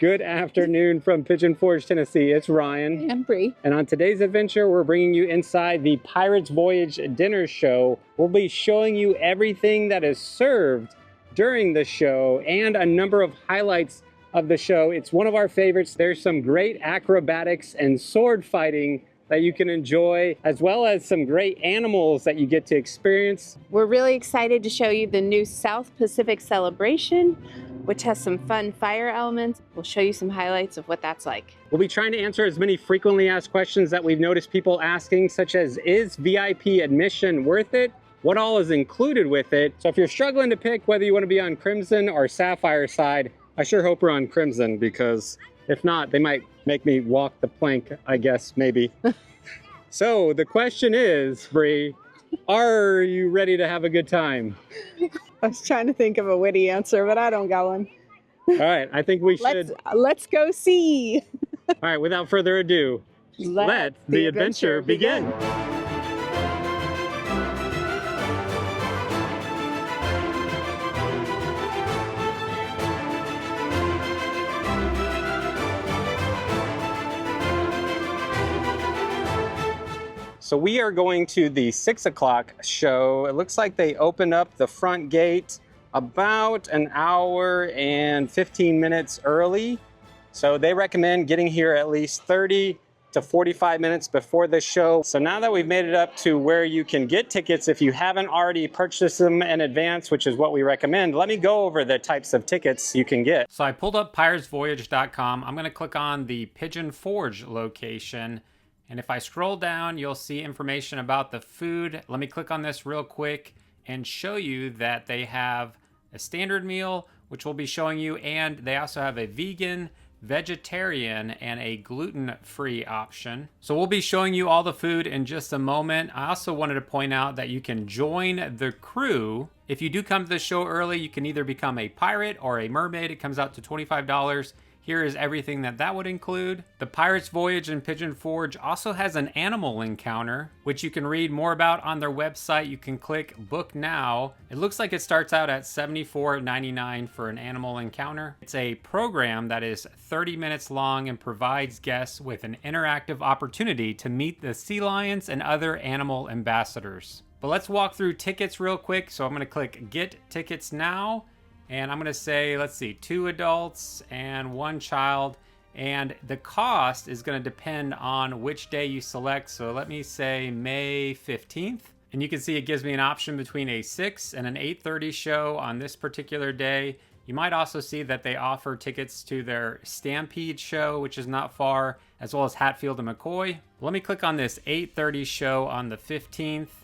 Good afternoon from Pigeon Forge, Tennessee. It's Ryan. And Brie. And on today's adventure, we're bringing you inside the Pirates Voyage Dinner Show. We'll be showing you everything that is served during the show and a number of highlights of the show. It's one of our favorites. There's some great acrobatics and sword fighting that you can enjoy, as well as some great animals that you get to experience. We're really excited to show you the new South Pacific celebration, which has some fun fire elements. We'll show you some highlights of what that's like. We'll be trying to answer as many frequently asked questions that we've noticed people asking, such as, is VIP admission worth it? What all is included with it? So if you're struggling to pick whether you want to be on Crimson or Sapphire side, I sure hope we're on Crimson, because if not, they might make me walk the plank, I guess, maybe. So the question is, Brie, are you ready to have a good time? I was trying to think of a witty answer, but I don't got one. All right, I think we should. Let's go see. All right, without further ado, let the adventure begin. So we are going to the 6 o'clock show. It looks like they opened up the front gate about an hour and 15 minutes early. So they recommend getting here at least 30 to 45 minutes before the show. So now that we've made it up to where you can get tickets, if you haven't already purchased them in advance, which is what we recommend, let me go over the types of tickets you can get. So I pulled up piratesvoyage.com. I'm gonna click on the Pigeon Forge location. And if I scroll down, you'll see information about the food. Let me click on this real quick and show you that they have a standard meal, which we'll be showing you, and they also have a vegan, vegetarian, and a gluten-free option. So we'll be showing you all the food in just a moment. I also wanted to point out that you can join the crew. If you do come to the show early, you can either become a pirate or a mermaid. It comes out to $25. Here is everything that would include. The Pirates Voyage in Pigeon Forge also has an animal encounter, which you can read more about on their website. You can click book now. It looks like it starts out at $74.99 for an animal encounter. It's a program that is 30 minutes long and provides guests with an interactive opportunity to meet the sea lions and other animal ambassadors. But let's walk through tickets real quick. So I'm gonna click get tickets now. And I'm gonna say, let's see, 2 adults and 1 child. And the cost is gonna depend on which day you select. So let me say May 15th. And you can see it gives me an option between a 6 and an 8:30 show on this particular day. You might also see that they offer tickets to their Stampede show, which is not far, as well as Hatfield and McCoy. Let me click on this 8:30 show on the 15th.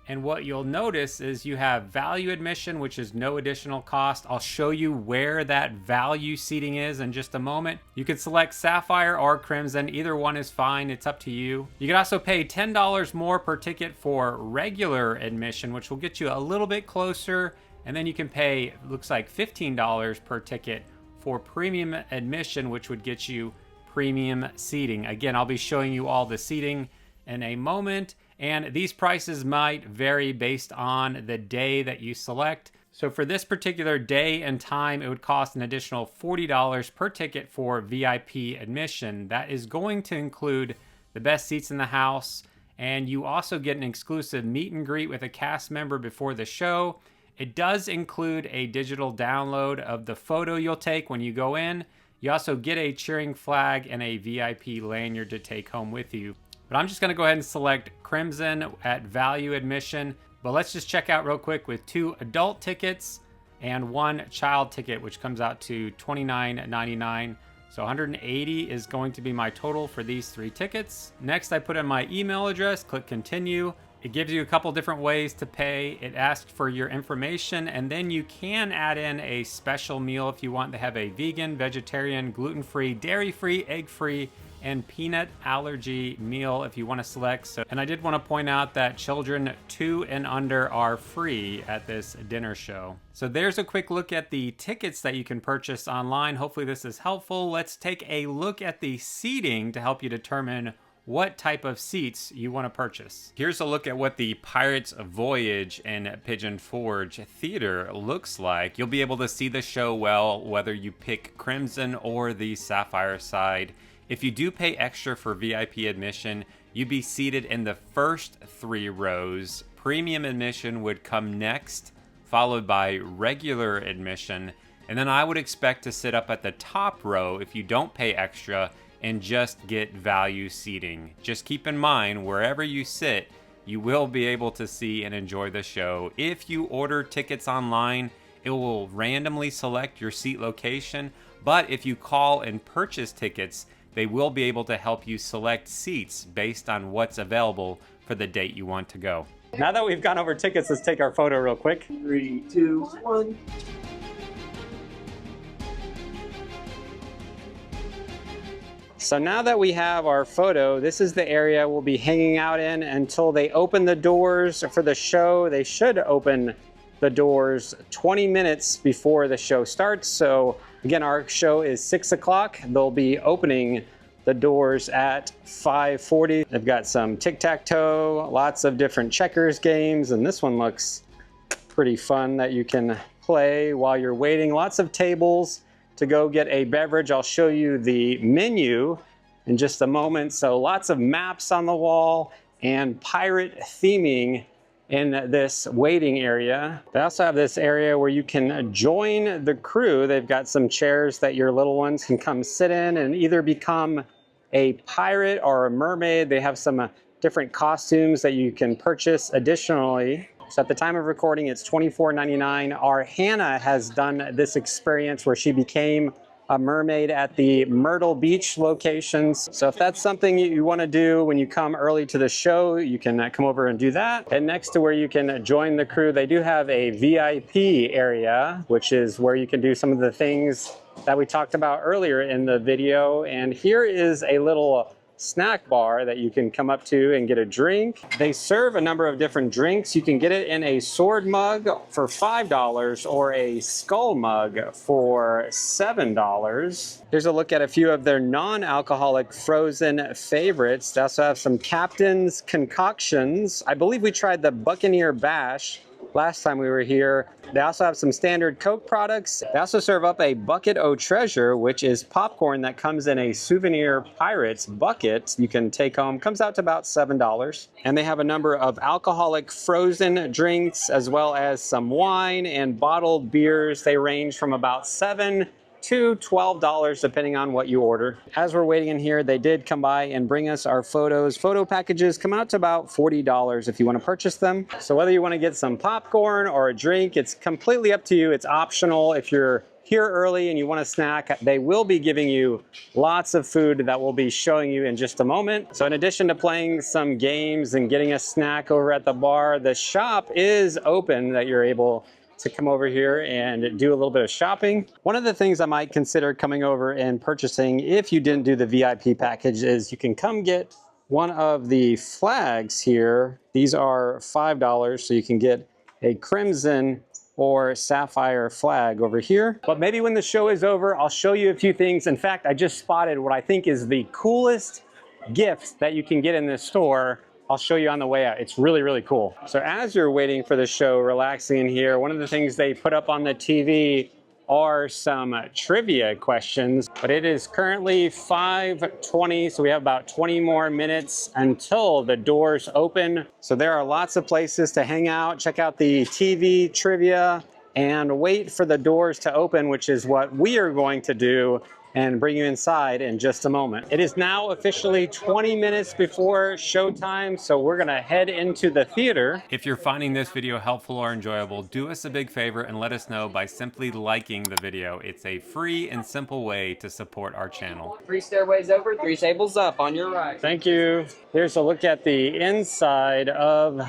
And what you'll notice is you have value admission, which is no additional cost. I'll show you where that value seating is in just a moment. You can select Sapphire or Crimson. Either one is fine. It's up to you. You can also pay $10 more per ticket for regular admission, which will get you a little bit closer. And then you can pay, looks like $15 per ticket for premium admission, which would get you premium seating. Again, I'll be showing you all the seating in a moment. And these prices might vary based on the day that you select. So for this particular day and time, it would cost an additional $40 per ticket for VIP admission. That is going to include the best seats in the house. And you also get an exclusive meet and greet with a cast member before the show. It does include a digital download of the photo you'll take when you go in. You also get a cheering flag and a VIP lanyard to take home with you. But I'm just gonna go ahead and select Crimson at value admission. But let's just check out real quick with 2 adult tickets and 1 child ticket, which comes out to $29.99. So $180 is going to be my total for these 3 tickets. Next, I put in my email address, click continue. It gives you a couple different ways to pay. It asks for your information, and then you can add in a special meal if you want to have a vegan, vegetarian, gluten-free, dairy-free, egg-free, and peanut allergy meal if you want to select. So, and I did want to point out that children 2 and under are free at this dinner show. So there's a quick look at the tickets that you can purchase online. Hopefully this is helpful. Let's take a look at the seating to help you determine what type of seats you want to purchase. Here's a look at what the Pirates Voyage and Pigeon Forge Theater looks like. You'll be able to see the show well, whether you pick Crimson or the Sapphire side. If you do pay extra for VIP admission, you'd be seated in the first 3 rows. Premium admission would come next, followed by regular admission. And then I would expect to sit up at the top row if you don't pay extra and just get value seating. Just keep in mind, wherever you sit, you will be able to see and enjoy the show. If you order tickets online, it will randomly select your seat location, but if you call and purchase tickets, they will be able to help you select seats based on what's available for the date you want to go. Now that we've gone over tickets, let's take our photo real quick. 3, 2, 1. So now that we have our photo, this is the area we'll be hanging out in until they open the doors for the show. They should open the doors 20 minutes before the show starts. So again, our show is 6 o'clock. They'll be opening the doors at 5:40. They've got some tic-tac-toe, lots of different checkers games, and this one looks pretty fun that you can play while you're waiting. Lots of tables to go get a beverage. I'll show you the menu in just a moment. So lots of maps on the wall and pirate theming in this waiting area. They also have this area where you can join the crew. They've got some chairs that your little ones can come sit in and either become a pirate or a mermaid. They have some different costumes that you can purchase additionally. So at the time of recording, it's $24.99. Our Hannah has done this experience where she became a mermaid at the Myrtle Beach locations. So if that's something you want to do when you come early to the show, you can come over and do that. And next to where you can join the crew, they do have a VIP area, which is where you can do some of the things that we talked about earlier in the video. And here is a little snack bar that you can come up to and get a drink. They serve a number of different drinks. You can get it in a sword mug for $5 or a skull mug for $7. Here's a look at a few of their non-alcoholic frozen favorites. They also have some Captain's concoctions. I believe we tried the Buccaneer Bash last time we were here. They also have some standard Coke products. They also serve up a Bucket O' Treasure, which is popcorn that comes in a souvenir Pirates bucket you can take home. Comes out to about $7. And they have a number of alcoholic frozen drinks, as well as some wine and bottled beers. They range from about $7 to $12 depending on what you order. As we're waiting in here, they did come by and bring us our photos. Photo packages come out to about $40 if you want to purchase them. So whether you want to get some popcorn or a drink, it's completely up to you. It's optional. If you're here early and you want a snack, they will be giving you lots of food that we'll be showing you in just a moment. So in addition to playing some games and getting a snack over at the bar, the shop is open that you're able to come over here and do a little bit of shopping. One of the things I might consider coming over and purchasing if you didn't do the VIP package is you can come get one of the flags here. These are $5, so you can get a Crimson or Sapphire flag over here. But maybe when the show is over, I'll show you a few things. In fact, I just spotted what I think is the coolest gift that you can get in this store. I'll show you on the way out. It's really, really cool. So as you're waiting for the show, relaxing in here, one of the things they put up on the TV are some trivia questions, but it is currently 5:20, so we have about 20 more minutes until the doors open. So there are lots of places to hang out, check out the TV trivia, and wait for the doors to open, which is what we are going to do and bring you inside in just a moment. It is now officially 20 minutes before showtime, so we're gonna head into the theater. If you're finding this video helpful or enjoyable, do us a big favor and let us know by simply liking the video. It's a free and simple way to support our channel. 3 stairways over, 3 tables up on your right. Thank you. Here's a look at the inside of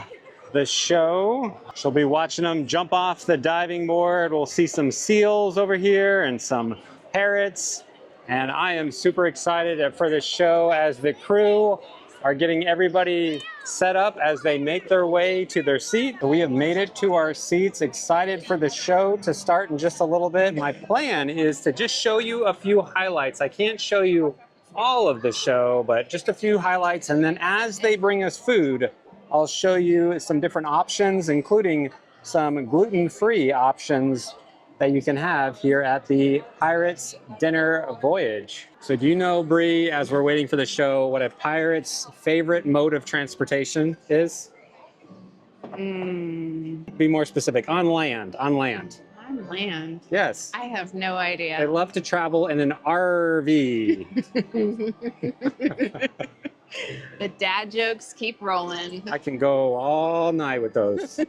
the show. She'll be watching them jump off the diving board. We'll see some seals over here and some parrots. And I am super excited for this show as the crew are getting everybody set up as they make their way to their seat. We have made it to our seats, excited for the show to start in just a little bit. My plan is to just show you a few highlights. I can't show you all of the show, but just a few highlights. And then as they bring us food, I'll show you some different options, including some gluten-free options that you can have here at the Pirates Dinner Voyage. So do you know, Brie, as we're waiting for the show, what a pirate's favorite mode of transportation is? Be more specific. On land. On land. On land. Yes. I have no They idea. love to travel in an RV. The dad jokes keep rolling. I can go all night with those.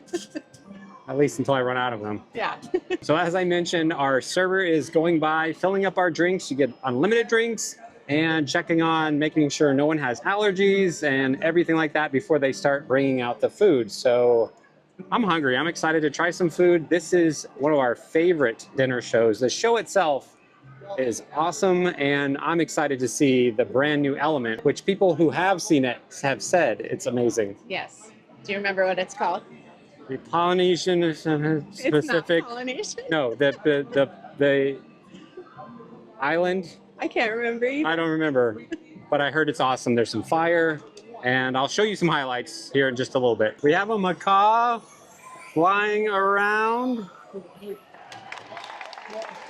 At least until I run out of them. Yeah. So as I mentioned, our server is going by, filling up our drinks. You get unlimited drinks and checking on, making sure no one has allergies and everything like that before they start bringing out the food. So I'm hungry. I'm excited to try some food. This is one of our favorite dinner shows. The show itself is awesome, and I'm excited to see the brand new element, which people who have seen it have said it's amazing. Yes. Do you remember what it's called? The Polynesian specific. It's not Polynesian. No, the island. I can't remember either. I don't remember, but I heard it's awesome. There's some fire, and I'll show you some highlights here in just a little bit. We have a macaw flying around. A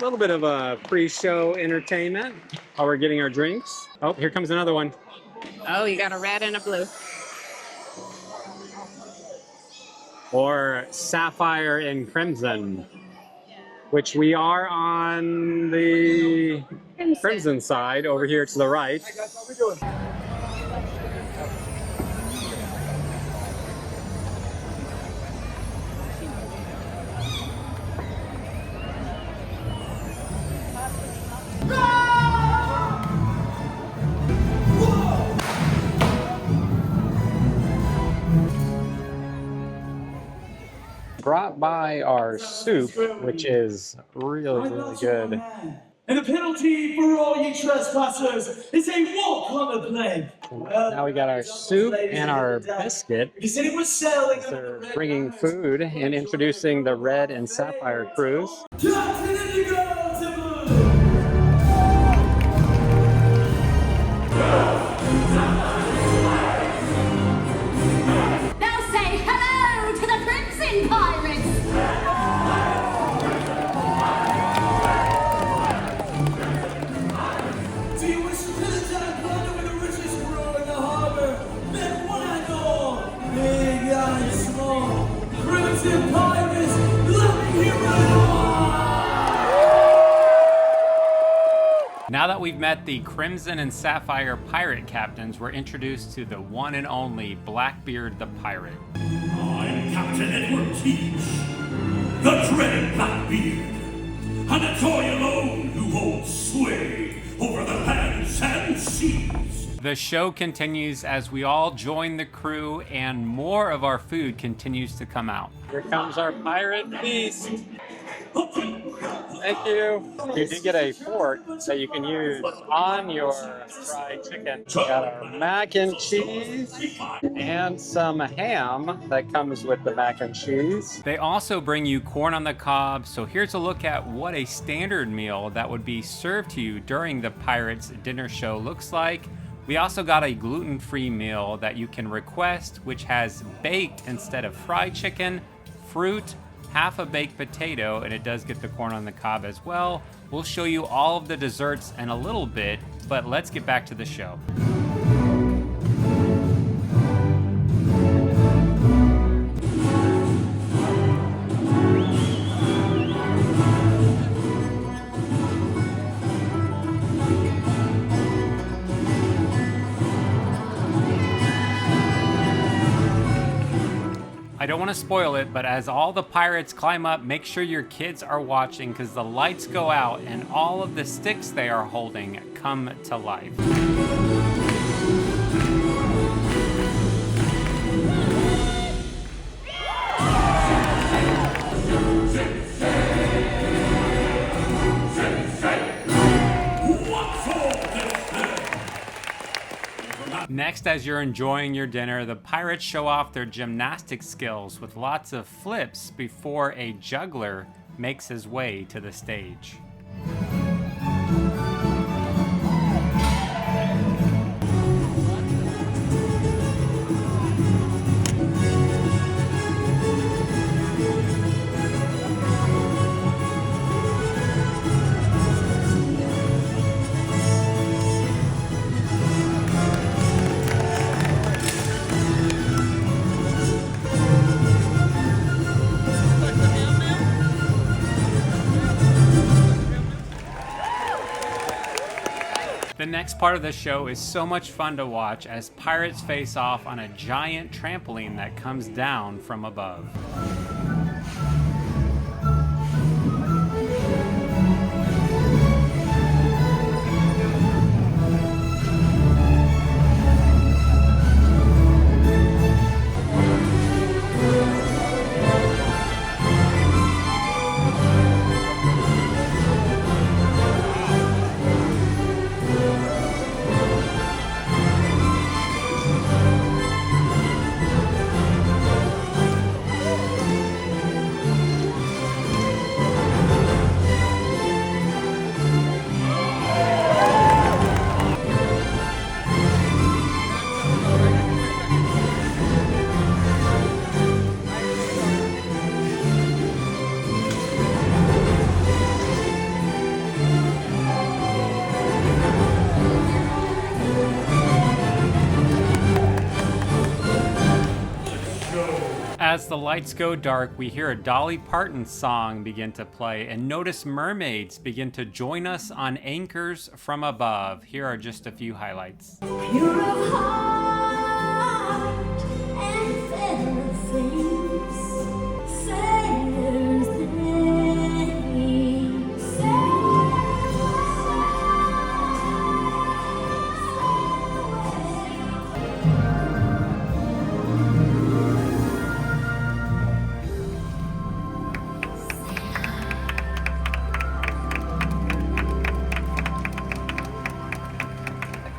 little bit of a pre-show entertainment while we're getting our drinks. Oh, here comes another one. Oh, you got a red and a blue. Or Sapphire and Crimson, which we are on the Crimson side over here to the right. Brought by our soup, which is really, really good. And the penalty for all ye trespassers is a walk on the plank. Now we got our soup and our biscuit. You said it was selling. They're bringing food and introducing the Red and Sapphire cruise. Captain Indigo to blue. Now say hello to the Crimson Pirates! Do you wish to visit that planet with the richest crew in the harbor? Then one and all, big and small, Crimson Pirates, let me hear it all! Now that we've met the Crimson and Sapphire pirate captains, we're introduced to the one and only Blackbeard the pirate. I'm Captain Edward Teach, the dreaded Blackbeard, and it's I alone who holds sway over the lands and seas. The show continues as we all join the crew and more of our food continues to come out. Here comes our pirate feast. Thank you. You did get a fork that you can use on your fried chicken. We got our mac and cheese and some ham that comes with the mac and cheese. They also bring you corn on the cob, so here's a look at what a standard meal that would be served to you during the Pirates Dinner Show looks like. We also got a gluten-free meal that you can request, which has baked instead of fried chicken, fruit, half a baked potato, and it does get the corn on the cob as well. We'll show you all of the desserts in a little bit, but let's get back to the show. I don't want to spoil it, but as all the pirates climb up, make sure your kids are watching because the lights go out and all of the sticks they are holding come to life. Next, as you're enjoying your dinner, the pirates show off their gymnastic skills with lots of flips before a juggler makes his way to the stage. The next part of the show is so much fun to watch as pirates face off on a giant trampoline that comes down from above. As the lights go dark, we hear a Dolly Parton song begin to play and notice mermaids begin to join us on anchors from above. Here are just a few highlights. Pure of heart and fair of face, sailors they sail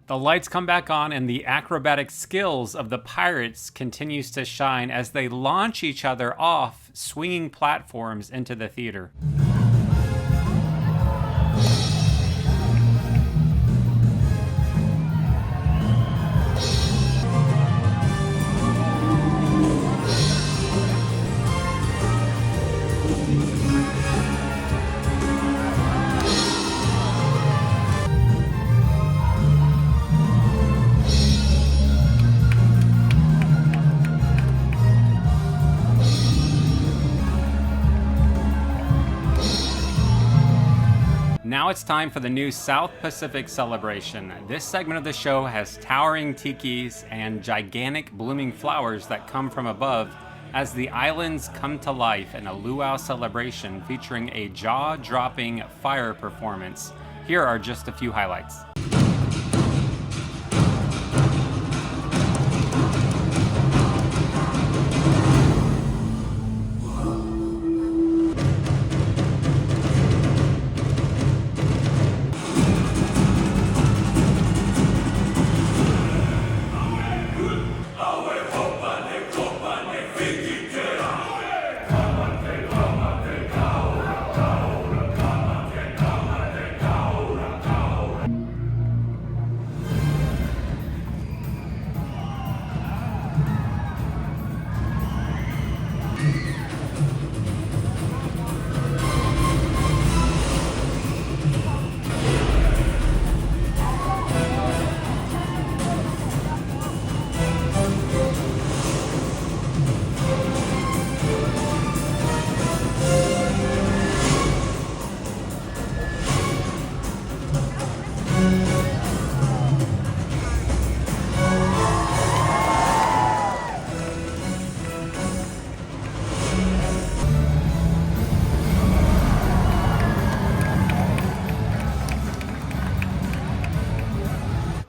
The lights come back on and the acrobatic skills of the pirates continues to shine as they launch each other off swinging platforms into the theater. Now it's time for the new South Pacific celebration. This segment of the show has towering tikis and gigantic blooming flowers that come from above as the islands come to life in a luau celebration featuring a jaw-dropping fire performance. Here are just a few highlights.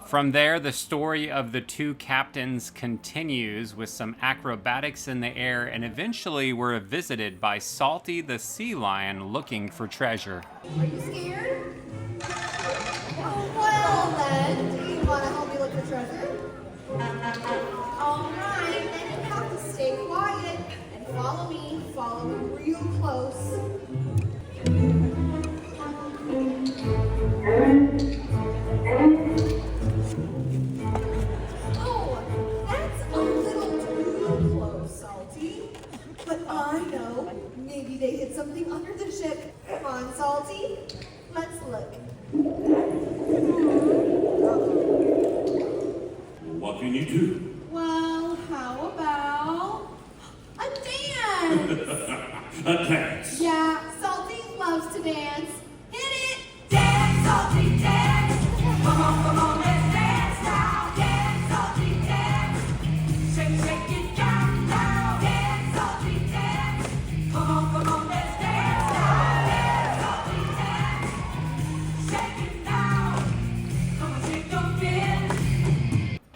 From there, the story of the two captains continues with some acrobatics in the air, and eventually we're visited by Salty the sea lion looking for treasure. Are you scared? Oh, well then, do you want to help me look for treasure? Alright, then you have to stay quiet and follow me real close. Maybe they hid something under the ship. Come on, Salty. Let's look. What can you do? Well, how about a dance? A dance? Yeah, Salty loves to dance. Hit it! Dance, Salty, dance! Come on,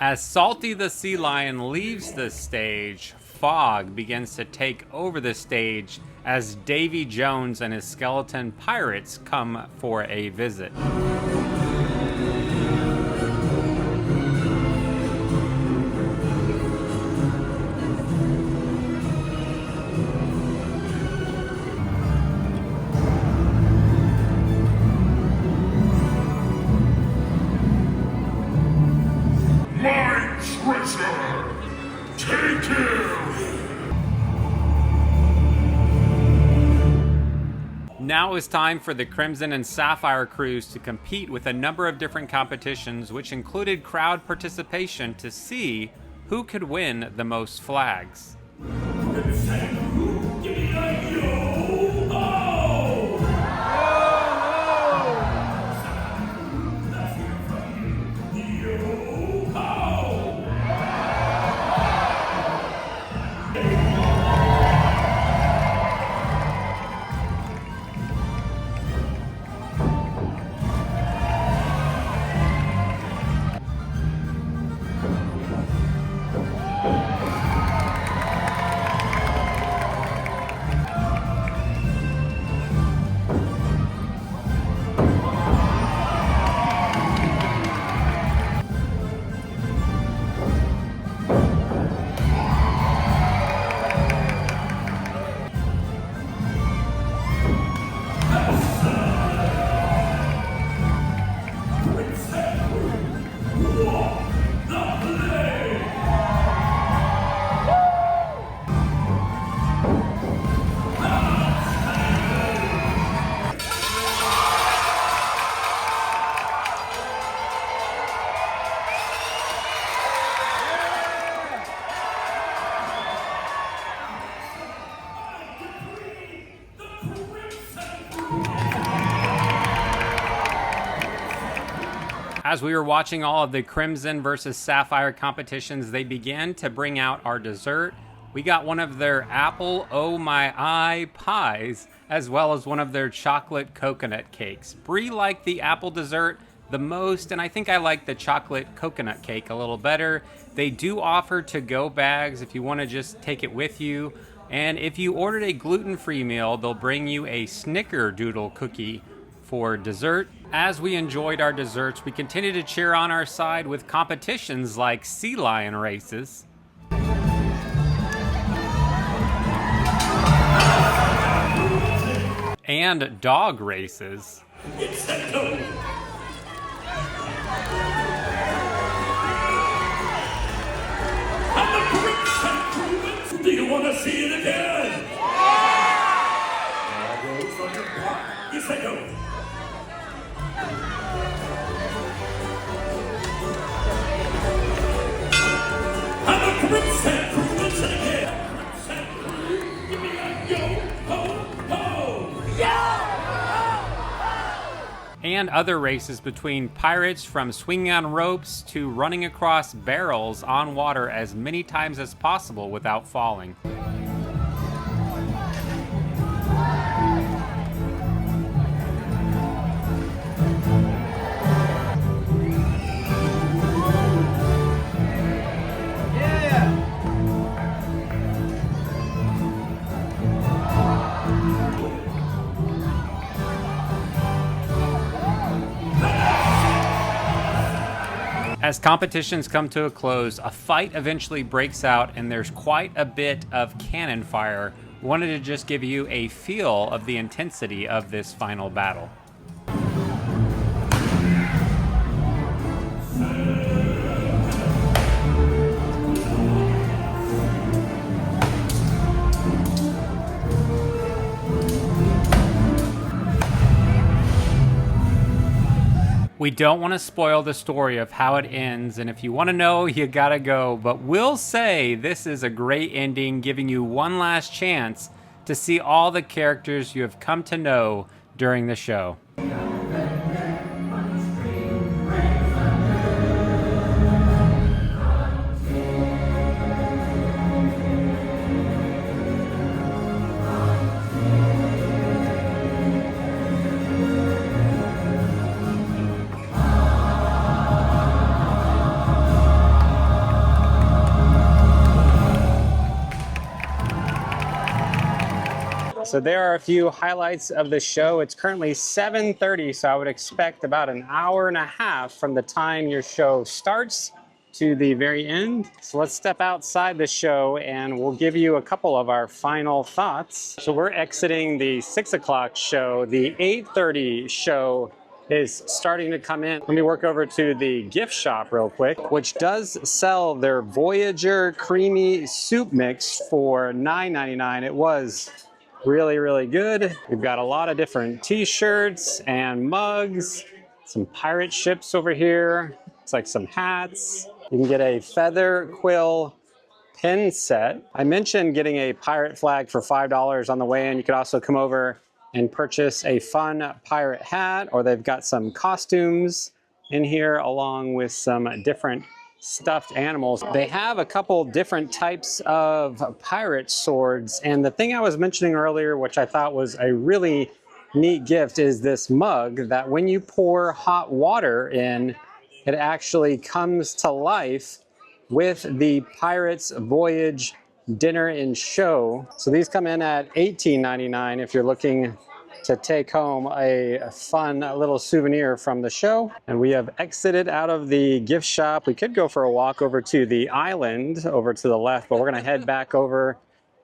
As Salty the Sea Lion leaves the stage, fog begins to take over the stage as Davy Jones and his skeleton pirates come for a visit. Now is time for the Crimson and Sapphire crews to compete with a number of different competitions, which included crowd participation to see who could win the most flags. As we were watching all of the Crimson versus Sapphire competitions, they began to bring out our dessert. We got one of their apple oh my eye pies, as well as one of their chocolate coconut cakes. Brie liked the apple dessert the most, and I think I like the chocolate coconut cake a little better. They do offer to-go bags if you want to just take it with you. And if you ordered a gluten-free meal, they'll bring you a snickerdoodle cookie for dessert. As we enjoyed our desserts, we continued to cheer on our side with competitions like sea lion races, and dog races. Do you want to see it again? Yes, I do. I'm a Crimson Crimson again. Crimson, give me a yo-ho-ho. And other races between pirates, from swinging on ropes to running across barrels on water as many times as possible without falling. As competitions come to a close, a fight eventually breaks out and there's quite a bit of cannon fire. Wanted to just give you a feel of the intensity of this final battle. We don't want to spoil the story of how it ends, and if you want to know, you gotta go. But we'll say this is a great ending, giving you one last chance to see all the characters you have come to know during the show. So there are a few highlights of the show. It's currently 7:30, so I would expect about an hour and a half from the time your show starts to the very end. So let's step outside the show and we'll give you a couple of our final thoughts. So we're exiting the 6 o'clock show. The 8:30 show is starting to come in. Let me work over to the gift shop real quick, which does sell their Voyager Creamy Soup Mix for $9.99. It was really, really good. We've got a lot of different t-shirts and mugs, some pirate ships over here. It's like some hats. You can get a feather quill pin set. I mentioned getting a pirate flag for $5 on the way in. You could also come over and purchase a fun pirate hat, or they've got some costumes in here along with some different stuffed animals. They have a couple different types of pirate swords, and the thing I was mentioning earlier, which I thought was a really neat gift, is this mug that when you pour hot water in, it actually comes to life with the Pirates Voyage Dinner and Show. So these come in at $18.99 if you're looking to take home a fun little souvenir from the show. And we have exited out of the gift shop. We could go for a walk over to the island over to the left, but we're gonna head back over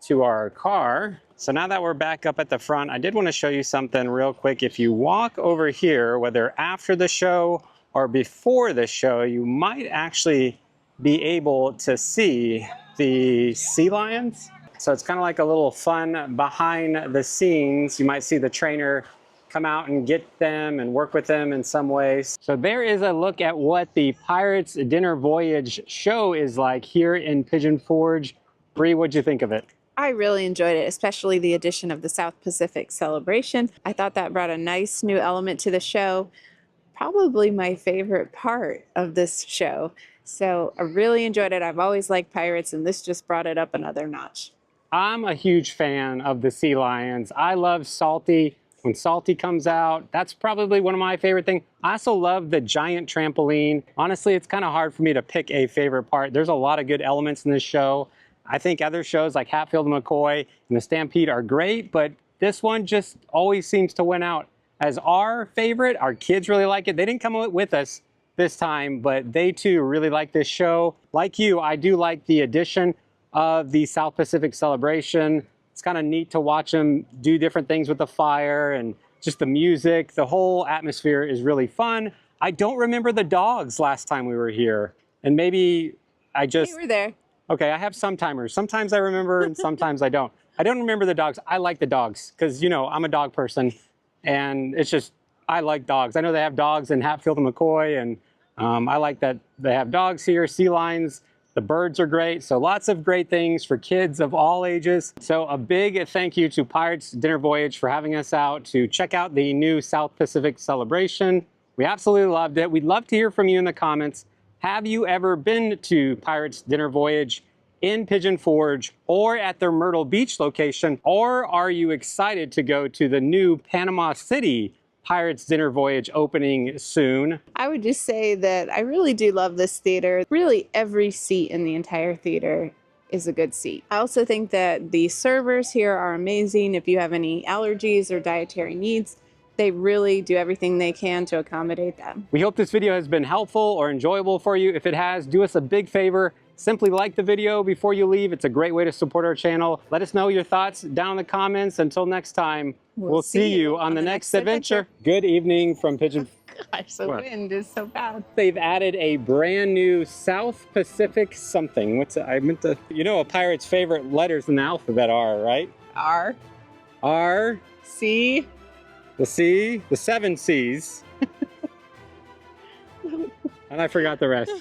to our car. So now that we're back up at the front, I did want to show you something real quick. If you walk over here, whether after the show or before the show, you might actually be able to see the sea lions. So it's kind of like a little fun behind the scenes. You might see the trainer come out and get them and work with them in some ways. So there is a look at what the Pirates Dinner Voyage show is like here in Pigeon Forge. Brie, what'd you think of it? I really enjoyed it, especially the addition of the South Pacific celebration. I thought that brought a nice new element to the show. Probably my favorite part of this show. So I really enjoyed it. I've always liked pirates, and this just brought it up another notch. I'm a huge fan of the sea lions. I love Salty. When Salty comes out, that's probably one of my favorite things. I also love the giant trampoline. Honestly, it's kind of hard for me to pick a favorite part. There's a lot of good elements in this show. I think other shows like Hatfield and McCoy and the Stampede are great, but this one just always seems to win out as our favorite. Our kids really like it. They didn't come with us this time, but they too really like this show. Like you, I do like the addition of the South Pacific celebration. It's kind of neat to watch them do different things with the fire and just the music. The whole atmosphere is really fun. I don't remember the dogs last time we were here, and maybe I just... We were there. Okay, I have some timers. Sometimes I remember and sometimes I don't. I don't remember the dogs. I like the dogs because, you know, I'm a dog person, and it's just, I like dogs. I know they have dogs in Hatfield and McCoy, and I like that they have dogs here, sea lions. The birds are great. So lots of great things for kids of all ages. So a big thank you to Pirates Dinner Voyage for having us out to check out the new South Pacific celebration. We absolutely loved it. We'd love to hear from you in the comments. Have you ever been to Pirates Dinner Voyage in Pigeon Forge or at their Myrtle Beach location? Or are you excited to go to the new Panama City Pirates Dinner Voyage opening soon? I would just say that I really do love this theater. Really, every seat in the entire theater is a good seat. I also think that the servers here are amazing. If you have any allergies or dietary needs, they really do everything they can to accommodate them. We hope this video has been helpful or enjoyable for you. If it has, do us a big favor. Simply like the video before you leave. It's a great way to support our channel. Let us know your thoughts down in the comments. Until next time, we'll see you on the next adventure. Good evening from Pigeon. Gosh, the wind is so bad. They've added a brand new South Pacific something. What's it? I meant to, you know, a pirate's favorite letters in the alphabet are, right? R. R. C. The C. The 7 C's. And I forgot the rest.